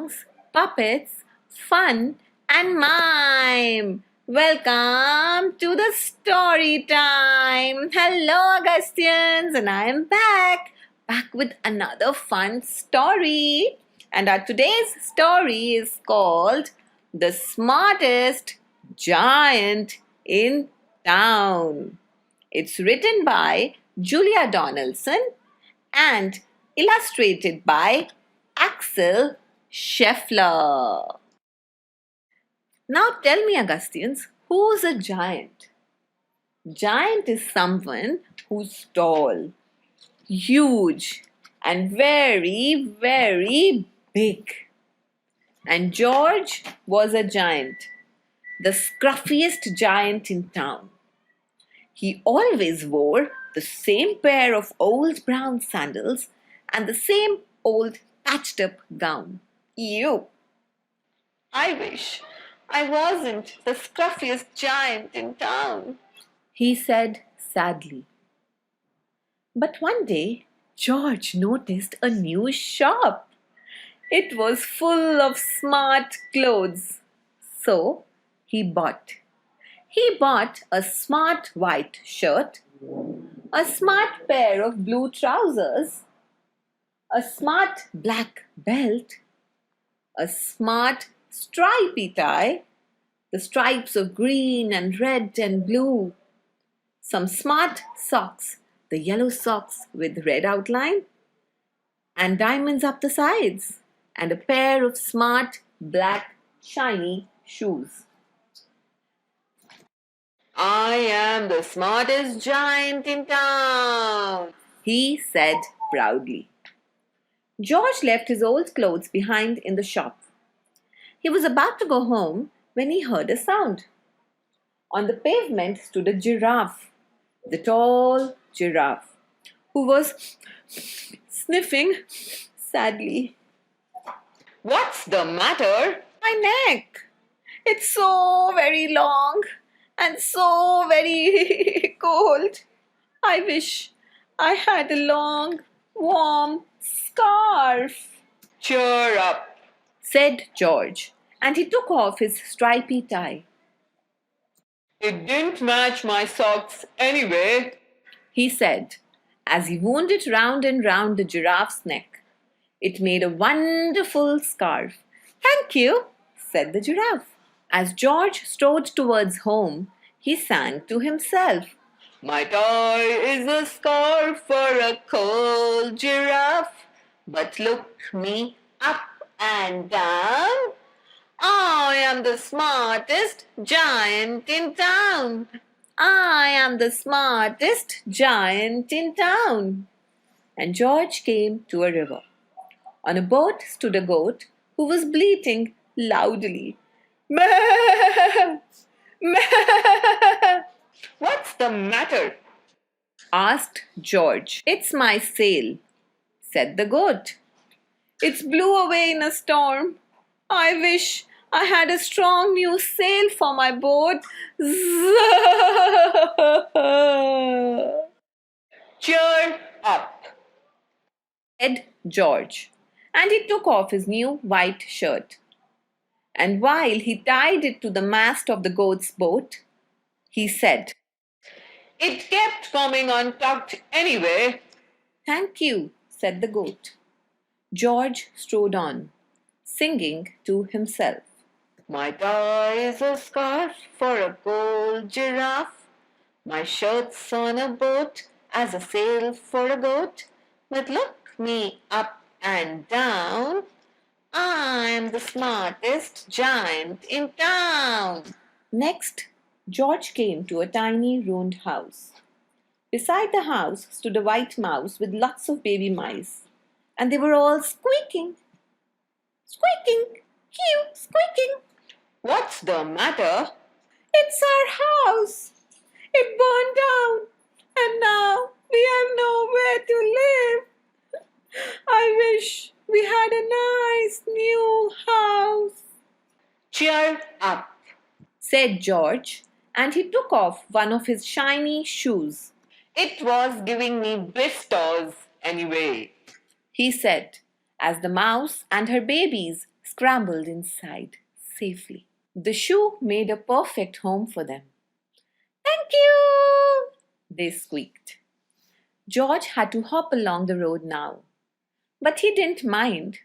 songs, puppets, fun, and mime. Welcome to the story time. Hello, Augustians, and I am back with another fun story. And our today's story is called The Smartest Giant in Town. It's written by Julia Donaldson and illustrated by Axel Scheffler. Now tell me, Augustians, who's a giant? Giant is someone who's tall, huge, and very, very big. And George was a giant, the scruffiest giant in town. He always wore the same pair of old brown sandals and the same old patched up gown. Ew! I wish I wasn't the scruffiest giant in town, he said sadly. But one day, George noticed a new shop. It was full of smart clothes. So he bought. He bought a smart white shirt, a smart pair of blue trousers, a smart black belt, a smart stripy tie, the stripes of green and red and blue, some smart socks, the yellow socks with red outline, and diamonds up the sides, and a pair of smart black shiny shoes. I am the smartest giant in town, he said proudly. George left his old clothes behind in the shop. He was about to go home when he heard a sound. On the pavement stood a giraffe, the tall giraffe, who was sniffing sadly. What's the matter? My neck. It's so very long and so very cold. I wish I had a long, warm scarf. Cheer up, said George, and he took off his stripy tie. It didn't match my socks anyway, he said, as he wound it round and round the giraffe's neck. It made a wonderful scarf. Thank you, said the giraffe. As George strode towards home, he sang to himself. My tie is a scarf for a cold giraffe, but look me up and down. I am the smartest giant in town. I am the smartest giant in town. And George came to a river. On a boat stood a goat who was bleating loudly. Meh! Meh! What's the matter? Asked George. It's my sail, said the goat. It's blew away in a storm. I wish I had a strong new sail for my boat. Cheer up, said George, and he took off his new white shirt. And while he tied it to the mast of the goat's boat, he said, It kept coming untucked anyway. Thank you, said the goat. George strode on, singing to himself. My tie is a scarf for a gold giraffe. My shirt's on a boat as a sail for a goat. But look me up and down. I'm the smartest giant in town. Next, George came to a tiny ruined house. Beside the house stood a white mouse with lots of baby mice, and they were all squeaking. Squeaking, cute, squeaking. What's the matter? It's our house. It burned down, and now we have nowhere to live. I wish we had a nice new house. Cheer up, said George, and he took off one of his shiny shoes. It was giving me blisters anyway, he said, as the mouse and her babies scrambled inside safely. The shoe made a perfect home for them. "Thank you!" they squeaked. George had to hop along the road now, but he didn't mind.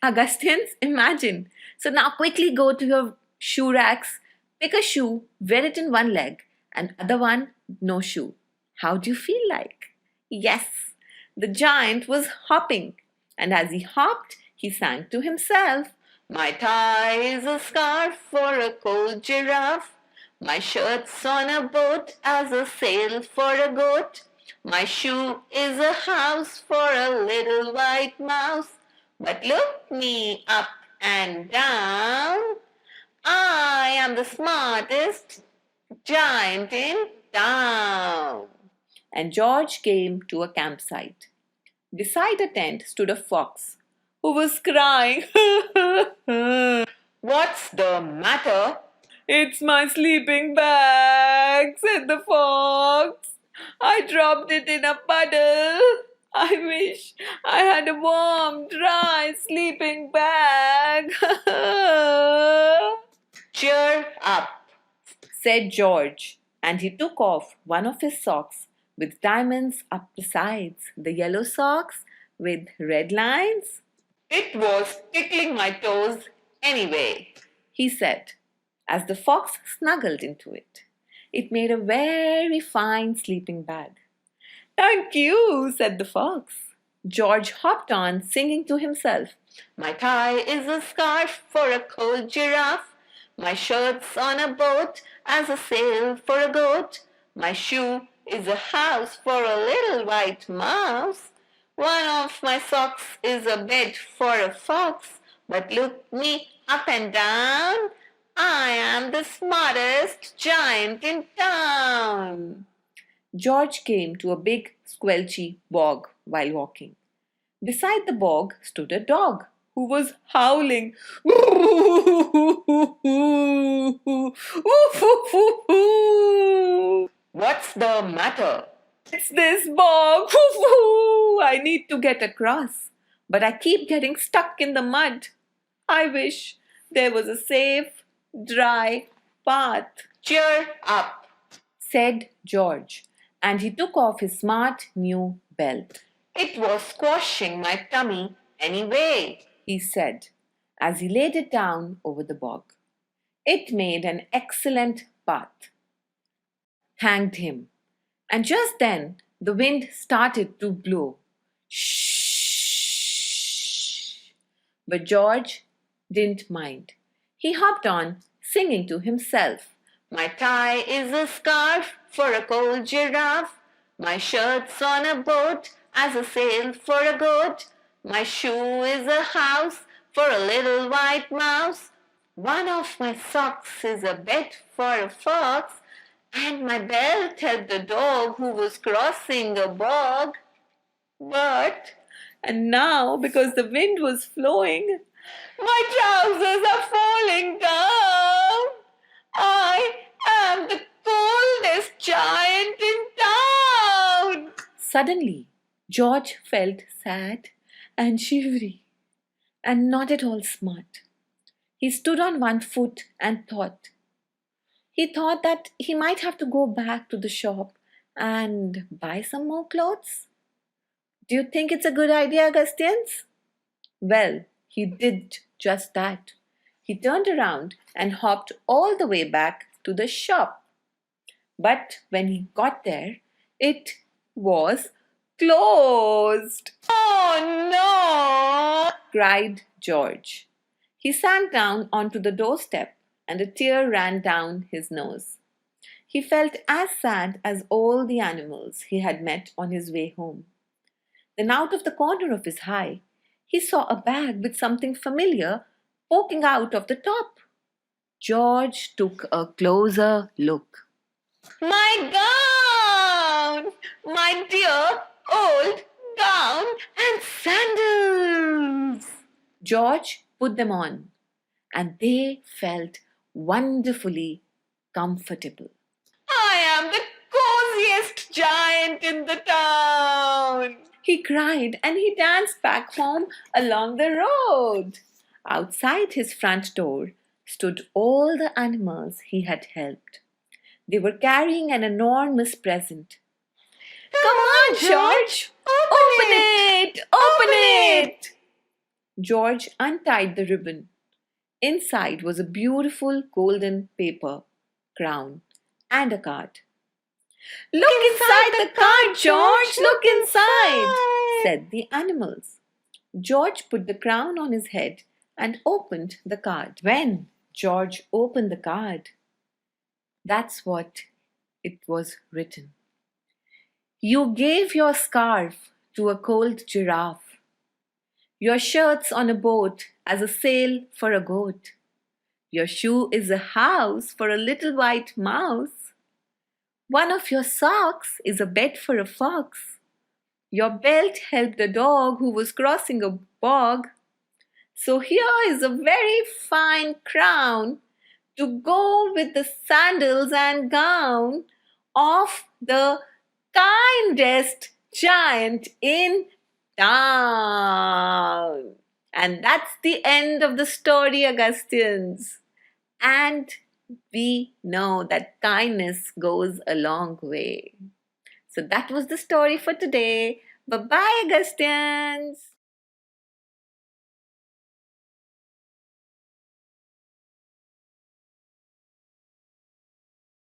Augustins, imagine. So now quickly go to your shoe racks, pick a shoe, wear it in one leg, and other one, no shoe. How do you feel like? Yes, the giant was hopping, and as he hopped, he sang to himself. My tie is a scarf for a cold giraffe. My shirt's on a boat as a sail for a goat. My shoe is a house for a little white mouse. But look me up and down. I am the smartest giant in town. And George came to a campsite. Beside a tent stood a fox who was crying. What's the matter? It's my sleeping bag, said the fox. I dropped it in a puddle. I wish I had a warm, dry sleeping bag. Cheer up, said George, and he took off one of his socks with diamonds up the sides, the yellow socks with red lines. It was tickling my toes anyway, he said, as the fox snuggled into it. It made a very fine sleeping bag. Thank you, said the fox. George hopped on, singing to himself. My tie is a scarf for a cold giraffe. My shirt's on a boat as a sail for a goat. My shoe is a house for a little white mouse. One of my socks is a bed for a fox. But look me up and down. I am the smartest giant in town. George came to a big, squelchy bog while walking. Beside the bog stood a dog who was howling. What's the matter? It's this bog. I need to get across, but I keep getting stuck in the mud. I wish there was a safe, dry path. Cheer up, said George, and he took off his smart new belt. It was squashing my tummy anyway, he said, as he laid it down over the bog. It made an excellent path. Thanked him. And just then the wind started to blow. Shh! But George didn't mind. He hopped on, singing to himself. My tie is a scarf for a cold giraffe. My shirt's on a boat as a sail for a goat. My shoe is a house for a little white mouse. One of my socks is a bed for a fox. And my belt held the dog who was crossing a bog. And now, because the wind was flowing, my trousers are falling down. I am the coldest giant in town. Suddenly, George felt sad and shivery and not at all smart. He stood on one foot and thought. He thought that he might have to go back to the shop and buy some more clothes. Do you think it's a good idea, Augustians? Well, he did just that. He turned around and hopped all the way back to the shop. But when he got there, it was closed. Oh no! Cried George. He sank down onto the doorstep and a tear ran down his nose. He felt as sad as all the animals he had met on his way home. Then out of the corner of his eye, he saw a bag with something familiar poking out of the top. George took a closer look. My gown! My dear old gown and sandals! George put them on, and they felt wonderfully comfortable. I am the coziest giant in the town, he cried, and he danced back home along the road. Outside his front door stood all the animals he had helped. They were carrying an enormous present. Come on, George! Open it! Open it! George untied the ribbon. Inside was a beautiful golden paper crown and a card. Look inside the card, George! Look inside! Said the animals. George put the crown on his head and opened the card. When George opened the card, that's what it was written. You gave your scarf to a cold giraffe, your shirt's on a boat as a sail for a goat. Your shoe is a house for a little white mouse. One of your socks is a bed for a fox. Your belt helped a dog who was crossing a bog. So here is a very fine crown to go with the sandals and gown of the kindest giant in town. And that's the end of the story, Augustians. And we know that kindness goes a long way. So that was the story for today. Bye bye, Augustians.